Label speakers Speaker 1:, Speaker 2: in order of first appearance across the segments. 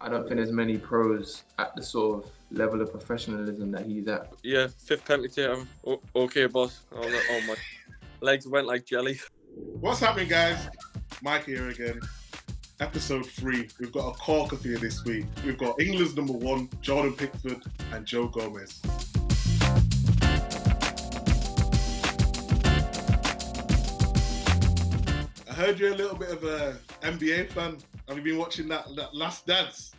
Speaker 1: I don't think there's many pros at the sort of level of professionalism that he's at.
Speaker 2: Yeah, 5th penalty. Okay, boss. Oh my legs went like jelly.
Speaker 3: What's happening, guys? Mike here again. Episode 3. We've got a corker for you this week. We've got England's number 1, Jordan Pickford, and Joe Gomez. I heard you're a little bit of a NBA fan. Have you been watching that Last Dance?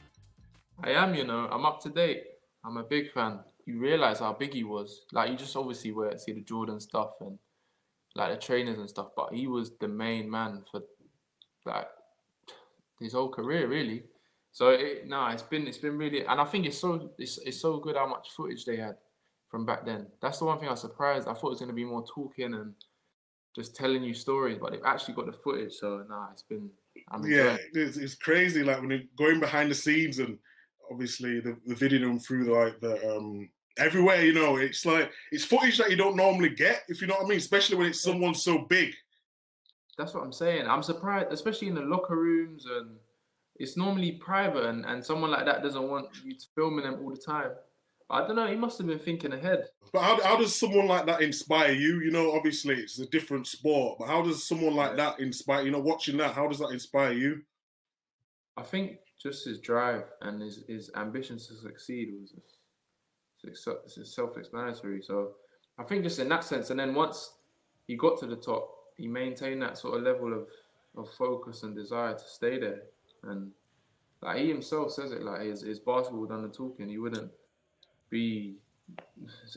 Speaker 1: I am, I'm up to date. I'm a big fan. You realise how big he was. Like, you just obviously see the Jordan stuff and like the trainers and stuff, but he was the main man for like his whole career, really. So it's been really, and I think it's so good how much footage they had from back then. That's the one thing I was surprised. I thought it was going to be more talking and just telling you stories, but they've actually got the footage. So
Speaker 3: it's crazy. Like when you're going behind the scenes and obviously the video them through the everywhere, it's like it's footage that you don't normally get, if you know what I mean, especially when it's someone so big.
Speaker 1: That's what I'm saying. I'm surprised, especially in the locker rooms, and it's normally private, and someone like that doesn't want you filming them all the time. But I don't know, he must have been thinking ahead.
Speaker 3: But how does someone like that inspire you? Obviously it's a different sport, but how does someone like that inspire, watching that, how does that inspire you?
Speaker 1: I think just his drive and his ambition to succeed was just self-explanatory. So I think just in that sense, and then once he got to the top, he maintained that sort of level of focus and desire to stay there. And like he himself says it, like his basketball done the talking. He wouldn't be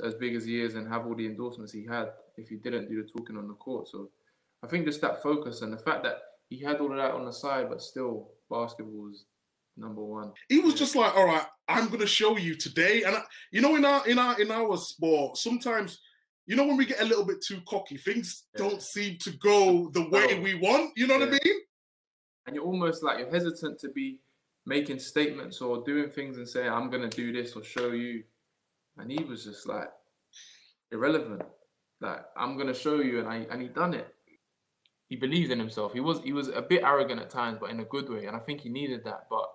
Speaker 1: as big as he is and have all the endorsements he had if he didn't do the talking on the court. So I think just that focus and the fact that he had all of that on the side, but still basketball was number one.
Speaker 3: He was just like, all right, I'm going to show you today. And in our sport, sometimes, when we get a little bit too cocky, things don't seem to go the way we want. You know what I mean?
Speaker 1: And you're almost like you're hesitant to be making statements or doing things and saying, I'm going to do this or show you. And he was just like irrelevant. Like, I'm going to show you, and he done it. He believed in himself. He was a bit arrogant at times, but in a good way. And I think he needed that. But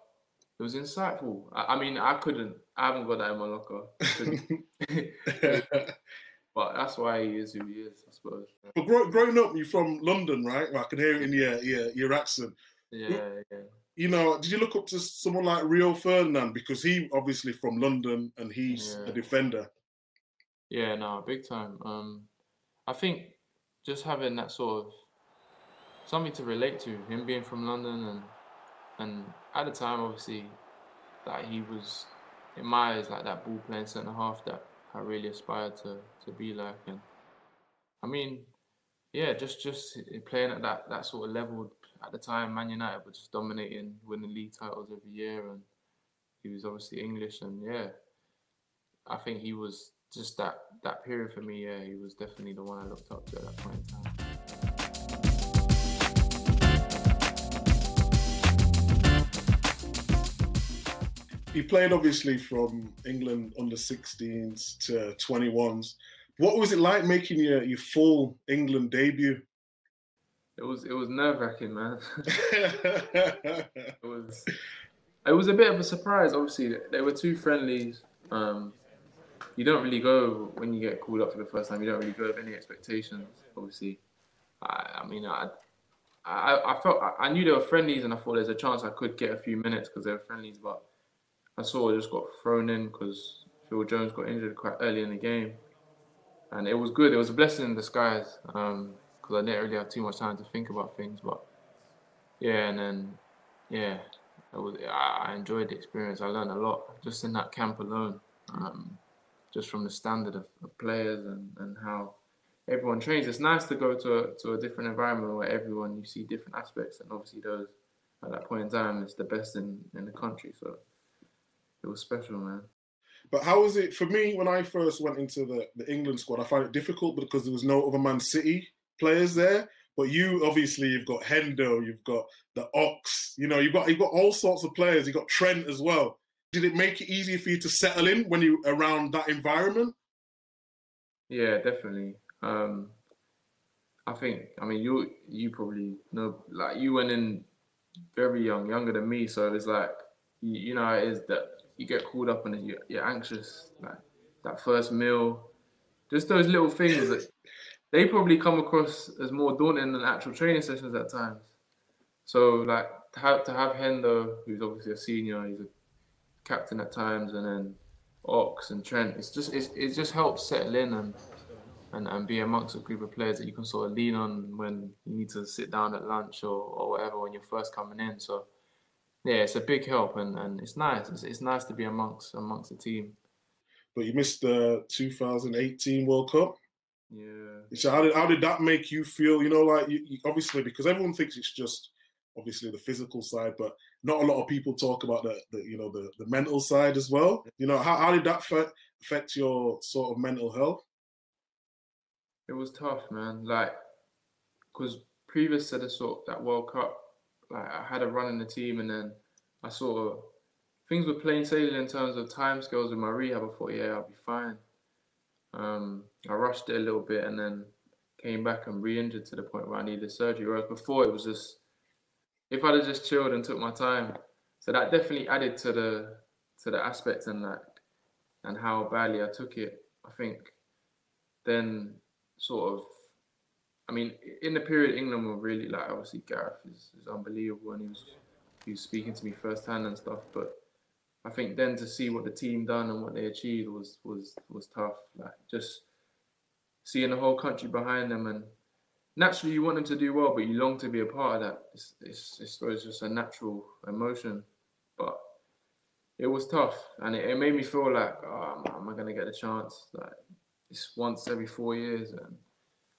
Speaker 1: it was insightful. I haven't got that in my locker. But that's why he is who he is, I suppose.
Speaker 3: But growing up, you're from London, right? I can hear it in your accent.
Speaker 1: Yeah.
Speaker 3: Did you look up to someone like Rio Ferdinand? Because he obviously from London and he's a defender.
Speaker 1: Yeah, no, big time. I think just having that sort of something to relate to, him being from London and at the time, obviously, that he was, in my eyes, like that ball playing centre half that I really aspired to be like. And I mean, just playing at that sort of level at the time. Man United were just dominating, winning league titles every year, and he was obviously English. And I think he was just that period for me. Yeah, he was definitely the one I looked up to at that point in time.
Speaker 3: He played obviously from England under 16s to 21s. What was it like making your full England debut?
Speaker 1: It was nerve-wracking, man. It was a bit of a surprise. Obviously, there were 2 friendlies. You don't really go when you get called up for the first time. You don't really go with any expectations. Obviously, I knew there were friendlies, and I thought there's a chance I could get a few minutes because they were friendlies, but I just got thrown in because Phil Jones got injured quite early in the game. And it was good. It was a blessing in disguise because I didn't really have too much time to think about things. But I enjoyed the experience. I learned a lot just in that camp alone, just from the standard of players and how everyone trains. It's nice to go to a different environment where you see different aspects, and obviously those at that point in time is the best in the country. So it was special, man.
Speaker 3: But how was it for me when I first went into the England squad? I found it difficult because there was no other Man City players there. But you've got Hendo, you've got the Ox, you've got all sorts of players. You've got Trent as well. Did it make it easier for you to settle in when you around that environment?
Speaker 1: Yeah, definitely. You probably know, like you went in very young, younger than me. So it's like you know how it is that you get called up and you're anxious, like that first meal, just those little things that they probably come across as more daunting than actual training sessions at times. So like to have Hendo, who's obviously a senior, he's a captain at times, and then Ox and Trent, it just helps settle in and be amongst a group of players that you can sort of lean on when you need to sit down at lunch or whatever when you're first coming in. So yeah, it's a big help and it's nice. It's nice to be amongst the team.
Speaker 3: But you missed the 2018 World Cup.
Speaker 1: Yeah.
Speaker 3: So how did that make you feel? You know, like you obviously, because everyone thinks it's just obviously the physical side, but not a lot of people talk about the mental side as well. You know, how did that affect your sort of mental health?
Speaker 1: It was tough, man. Like, because previous to that World Cup, like I had a run in the team, and then I sort of things were plain sailing in terms of timescales with my rehab. I thought, yeah, I'll be fine. I rushed it a little bit, and then came back and re-injured to the point where I needed surgery. Whereas before, it was just if I'd have just chilled and took my time. So that definitely added to the aspect and how badly I took it. I think then sort of, I mean, in the period England were really like, obviously Gareth is unbelievable, and he was speaking to me firsthand and stuff. But I think then to see what the team done and what they achieved was tough. Like just seeing the whole country behind them, and naturally you want them to do well, but you long to be a part of that. It's just a natural emotion, but it was tough, and it made me feel like, oh, am I gonna get the chance? Like it's once every 4 years,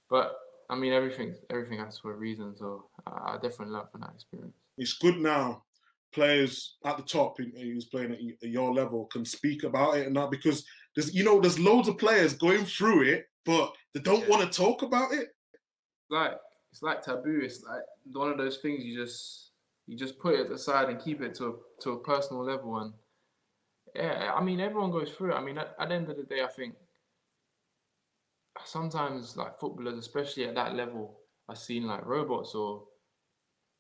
Speaker 1: but I mean everything has for a reason. So I definitely learned from that experience.
Speaker 3: It's good now. Players at the top who's playing at your level can speak about it and that, because there's loads of players going through it, but they don't want to talk about it.
Speaker 1: It's like taboo. It's like one of those things you just put it aside and keep it to a personal level. And yeah, I mean everyone goes through it. I mean at the end of the day, I think sometimes like footballers, especially at that level, are seen like robots, or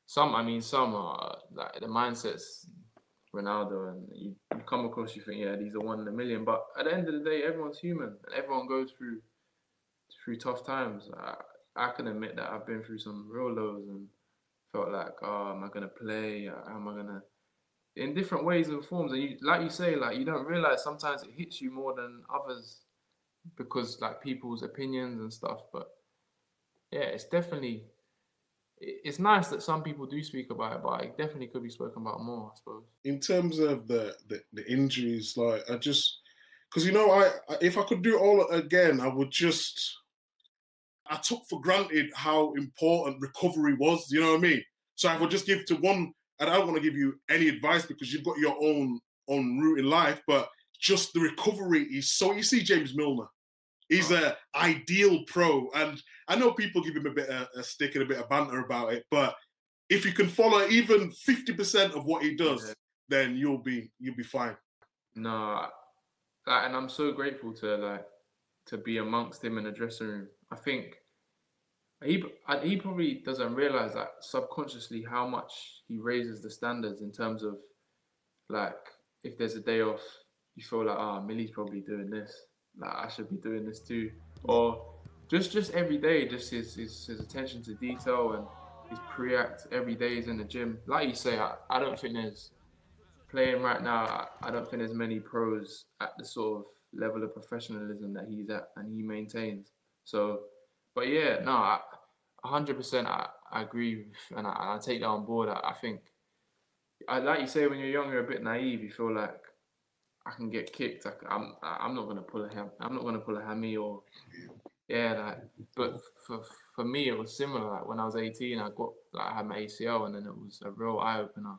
Speaker 1: some are like the mindsets Ronaldo, and you come across, you think, yeah, these are 1 in a million. But at the end of the day, everyone's human, and everyone goes through tough times. I can admit that I've been through some real lows and felt like, oh, am I gonna play? How am I gonna? In different ways and forms, and like you say, like you don't realize sometimes it hits you more than others because like people's opinions and stuff. But yeah, it's nice that some people do speak about it, but it definitely could be spoken about more, I suppose.
Speaker 3: In terms of the injuries, like because if I could do it all again, I took for granted how important recovery was. You know what I mean? So I would just give to one, and I don't want to give you any advice because you've got your own route in life, but just the recovery is so. You see, James Milner, he's an ideal pro, and I know people give him a bit of a stick and a bit of banter about it, but if you can follow even 50% of what he does, then you'll be fine.
Speaker 1: No, and I'm so grateful to be amongst him in the dressing room. I think he probably doesn't realize that subconsciously how much he raises the standards in terms of like if there's a day off, you feel like, Millie's probably doing this, like I should be doing this too, or just every day, just his attention to detail and his pre-act every day is in the gym. Like you say, I don't think there's playing right now. I don't think there's many pros at the sort of level of professionalism that he's at and he maintains. So, but yeah, no, 100% I agree with, and I take that on board. I think, like you say, when you're young, you're a bit naive. You feel like I can get kicked. I'm not gonna pull a hammy or but for me it was similar. Like when I was 18, I had my ACL, and then it was a real eye opener.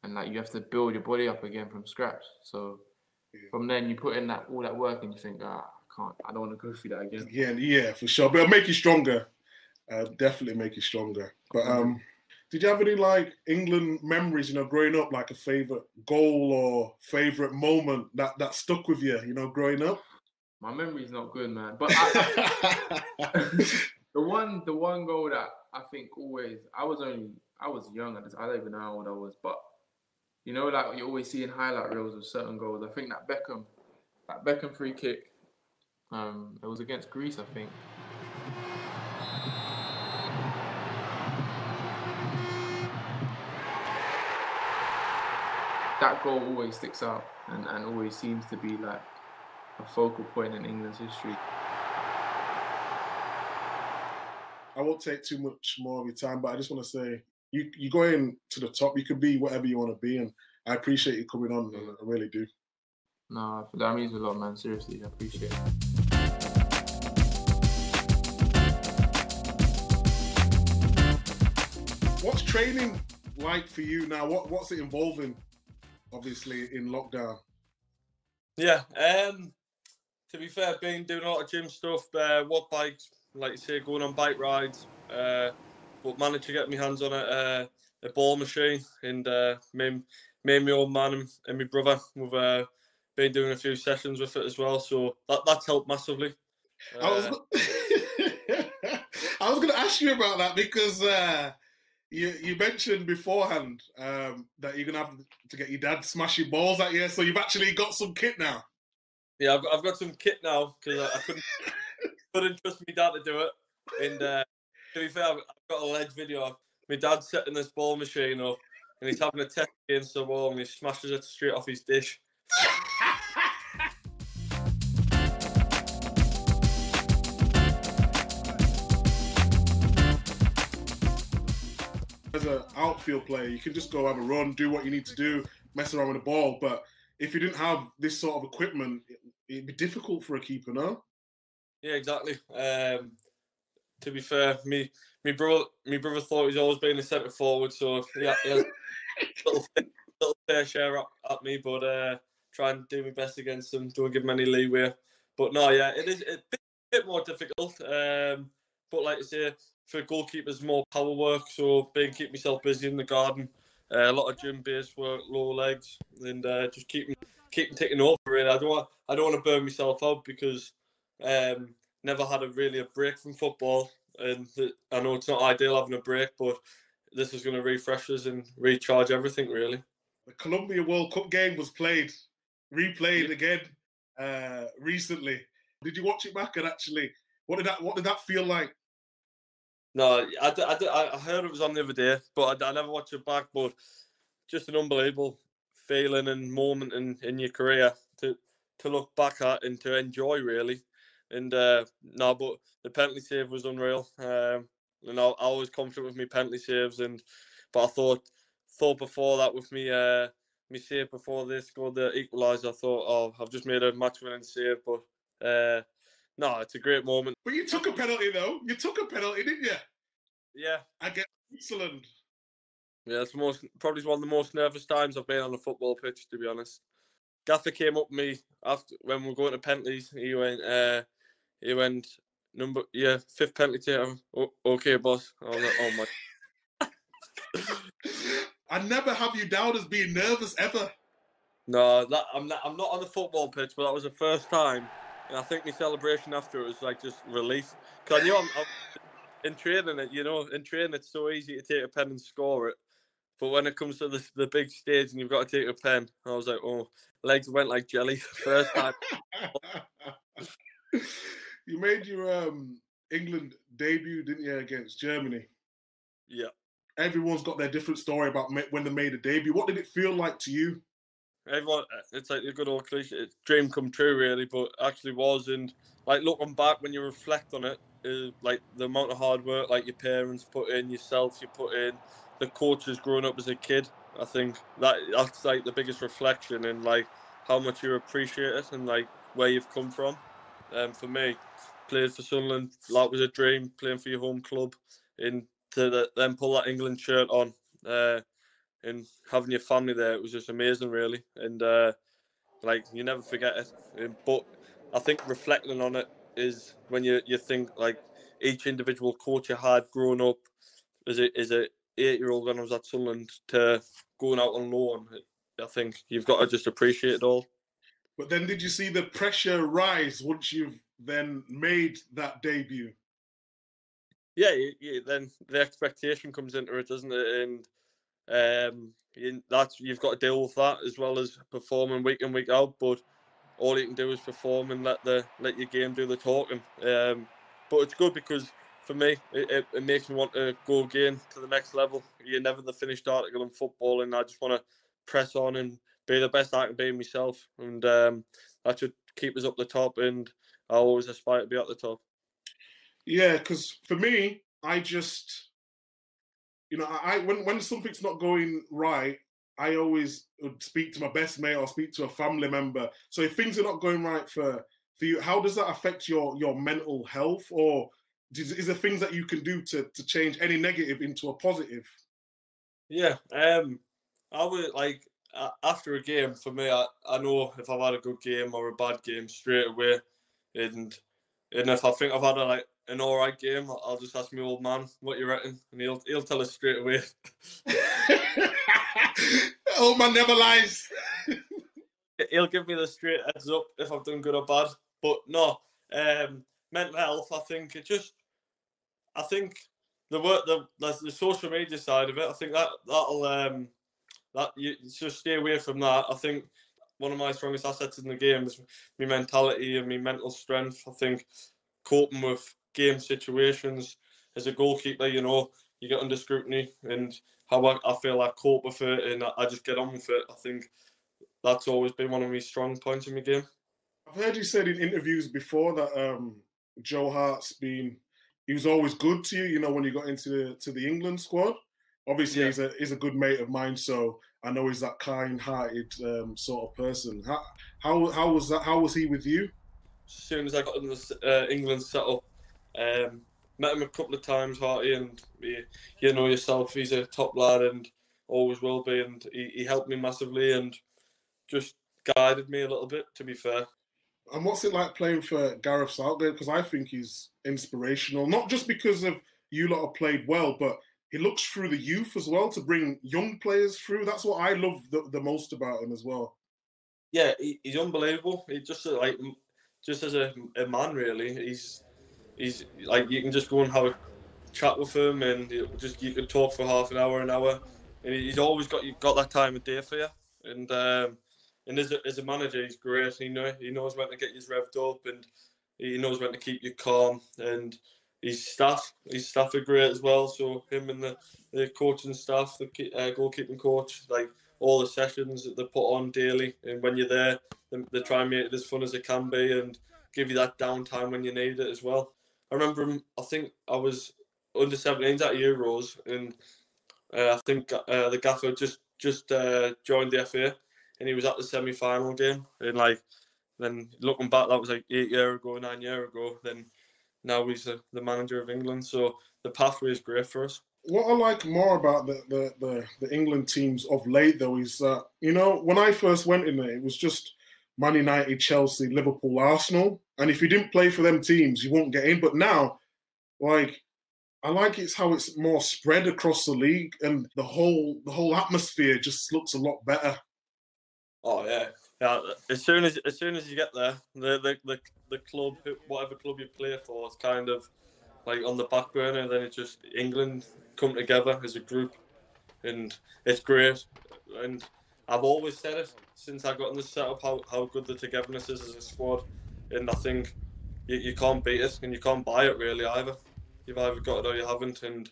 Speaker 1: And like you have to build your body up again from scratch. So from then you put in all that work, and you think, I don't want to go through that again.
Speaker 3: Yeah, for sure. But it'll make you stronger. Definitely make you stronger. But did you have any like England memories, growing up, like a favourite goal or favourite moment that stuck with you, growing up?
Speaker 1: My memory's not good, man. But the one goal that I think always, I was young at this, I don't even know how old I was, but You know, like you always see in highlight reels of certain goals. I think that Beckham free kick, it was against Greece, I think. That goal always sticks out and always seems to be like a focal point in England's history.
Speaker 3: I won't take too much more of your time, but I just want to say you going to the top. You can be whatever you want to be, and I appreciate you coming on. I really do.
Speaker 1: No, that means a lot, man. Seriously, I appreciate it.
Speaker 3: What's training like for you now? What's it involving? Obviously, in lockdown.
Speaker 2: Yeah. To be fair, been doing a lot of gym stuff, walk bikes, like you say, going on bike rides. But managed to get my hands on a ball machine, and me and my old man and my brother, we've been doing a few sessions with it as well. So that's helped massively.
Speaker 3: I was going to ask you about that because you mentioned beforehand that you're going to have to get your dad smashing balls at you. So you've actually got some kit now.
Speaker 2: Yeah, I've got some kit now because I couldn't trust my dad to do it. And to be fair, I've got a ledge video of my dad setting this ball machine up, and he's having a test against the wall, and he smashes it straight off his dish.
Speaker 3: As an outfield player, you can just go have a run, do what you need to do, mess around with the ball. But if you didn't have this sort of equipment, it'd be difficult for a keeper, no?
Speaker 2: Yeah, exactly. To be fair, me brother thought he's always been a centre forward, so yeah, he has a little fair share at me, but try and do my best against him. Don't give him any leeway. But no, yeah, it is a bit more difficult. But like I say, for goalkeepers, more power work. So keep myself busy in the garden. A lot of gym-based work, lower legs, and just keep taking over. Really, I don't want to burn myself out because never had really a break from football, and I know it's not ideal having a break, but this is going to refresh us and recharge everything. Really,
Speaker 3: the Colombia World Cup game was replayed again recently. Did you watch it back? And actually, what did that feel like?
Speaker 2: No, I heard it was on the other day, but I never watched it back. But just an unbelievable feeling and moment in your career to look back at and to enjoy, really. And no, but the penalty save was unreal. And I was confident with my penalty saves, but I thought before that with me me save before they scored the equaliser, I thought, oh, I've just made a match-winning save. But no, it's a great moment.
Speaker 3: But you took a penalty, though. You took a penalty, didn't you?
Speaker 2: Yeah.
Speaker 3: Against Switzerland.
Speaker 2: Yeah, it's probably one of the most nervous times I've been on a football pitch, to be honest. Gaffer came up to me after when we were going to penalties. He went, fifth penalty taker. Okay, boss. I was like, oh my.
Speaker 3: I never have you down as being nervous ever.
Speaker 2: No, I'm not on the football pitch, but that was the first time. And I think my celebration after it was like just relief. Because I knew I'm in training in training it's so easy to take a pen and score it. But when it comes to the big stage and you've got to take a pen, I was like, oh, legs went like jelly first time.
Speaker 3: You made your England debut, didn't you, against Germany?
Speaker 2: Yeah.
Speaker 3: Everyone's got their different story about when they made a debut. What did it feel like to you?
Speaker 2: Everyone, it's like a good old cliche, dream come true, really, but actually was. And like looking back, when you reflect on it, like the amount of hard work, like your parents put in, yourself you put in, the coaches growing up as a kid. I think that's like the biggest reflection and like how much you appreciate it and like where you've come from. For me, played for Sunderland, that was a dream. Playing for your home club, and to then pull that England shirt on. And having your family there, it was just amazing, really. And like you never forget it. But I think reflecting on it is when you think like each individual coach you had growing up as a 8-year-old when I was at Sunderland to going out on loan. I think you've got to just appreciate it all.
Speaker 3: But then, did you see the pressure rise once you've then made that debut?
Speaker 2: Yeah, then the expectation comes into it, doesn't it? And You've got to deal with that as well as performing week in, week out. But all you can do is perform and let your game do the talking. But it's good because for me, it makes me want to go again to the next level. You're never the finished article in football, and I just want to press on and be the best I can be myself. And that should keep us up the top, and I always aspire to be at the top.
Speaker 3: Yeah, because for me, I just, when something's not going right, I always would speak to my best mate or speak to a family member. So if things are not going right for you, how does that affect your mental health? Or is there things that you can do to change any negative into a positive?
Speaker 2: Yeah, I would like after a game, for me, I know if I've had a good game or a bad game straight away, and if I think I've had an all right game, I'll just ask my old man what you reckon, and he'll tell us straight away.
Speaker 3: Old man never lies.
Speaker 2: He'll give me the straight heads up if I've done good or bad. But no, mental health. I think the social media side of it. I think that you just stay away from that. I think one of my strongest assets in the game is my mentality and my mental strength. I think coping with game situations as a goalkeeper, you get under scrutiny, and how I feel I cope with it, and I just get on with it. I think that's always been one of my strong points in my game.
Speaker 3: I've heard you said in interviews before that Joe Hart's he was always good to you, when you got into the England squad. Obviously, yeah. he's a good mate of mine, so I know he's that kind-hearted sort of person. How was that? How was he with you?
Speaker 2: As soon as I got in the England setup, met him a couple of times, Harty, and you know yourself, he's a top lad and always will be, and he helped me massively and just guided me a little bit, to be fair.
Speaker 3: And what's it like playing for Gareth Southgate? Because I think he's inspirational, not just because of you lot have played well, but he looks through the youth as well to bring young players through. That's what I love the most about him as well.
Speaker 2: Yeah, he's unbelievable. He just as a man, really. He's like, you can just go and have a chat with him, and you can talk for half an hour, and he's always got that time of day for you. And as a manager, he's great. He knows when to get you revved up, and he knows when to keep you calm. And his staff are great as well. So him and the coaching staff, the goalkeeping coach, like all the sessions that they put on daily, and when you're there, they try and make it as fun as it can be, and give you that downtime when you need it as well. I remember I think I was under 17s at Euros, and I think the gaffer just joined the FA, and he was at the semi-final game, and then looking back, that was 9 years ago. Then now he's the manager of England, so the pathway is great for us.
Speaker 3: What I like more about the England teams of late, though, is that, when I first went in there, it was just Man United, Chelsea, Liverpool, Arsenal, and if you didn't play for them teams, you won't get in. But now, I like how it's more spread across the league, and the whole atmosphere just looks a lot better.
Speaker 2: Oh yeah. As soon as you get there, the club, whatever club you play for, it's kind of like on the back burner. And then it's just England come together as a group, and it's great. And I've always said it since I got in the setup how good the togetherness is as a squad, and I think you can't beat it, and you can't buy it really either. You've either got it or you haven't, and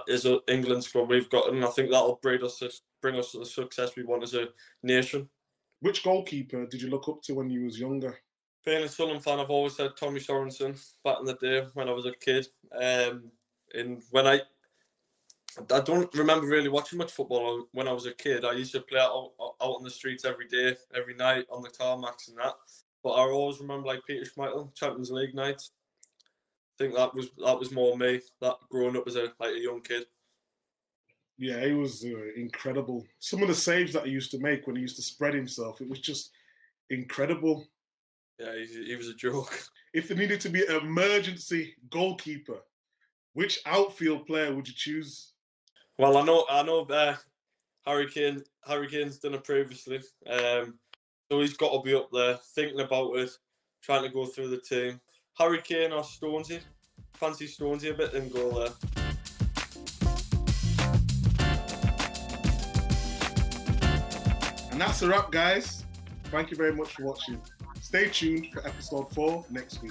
Speaker 2: as an England squad, we've got it, and I think that'll bring us to the success we want as a nation. Which
Speaker 3: goalkeeper did you look up to when you was younger?
Speaker 2: Being a Sunderland fan, I've always said Tommy Sorensen back in the day when I was a kid. And when I don't remember really watching much football when I was a kid. I used to play out on the streets every day, every night on the tarmacs and that. But I always remember Peter Schmeichel, Champions League nights. I think that was more me, that growing up as a young kid.
Speaker 3: Yeah, he was incredible. Some of the saves that he used to make when he used to spread himself, it was just incredible.
Speaker 2: Yeah, he was a joke.
Speaker 3: If there needed to be an emergency goalkeeper, which outfield player would you choose?
Speaker 2: Well, I know Harry Kane's done it previously, so he's got to be up there thinking about it, trying to go through the team. Harry Kane or Stonesy? Fancy Stonesy a bit and go there.
Speaker 3: And that's a wrap, guys. Thank you very much for watching. Stay tuned for episode 4 next week.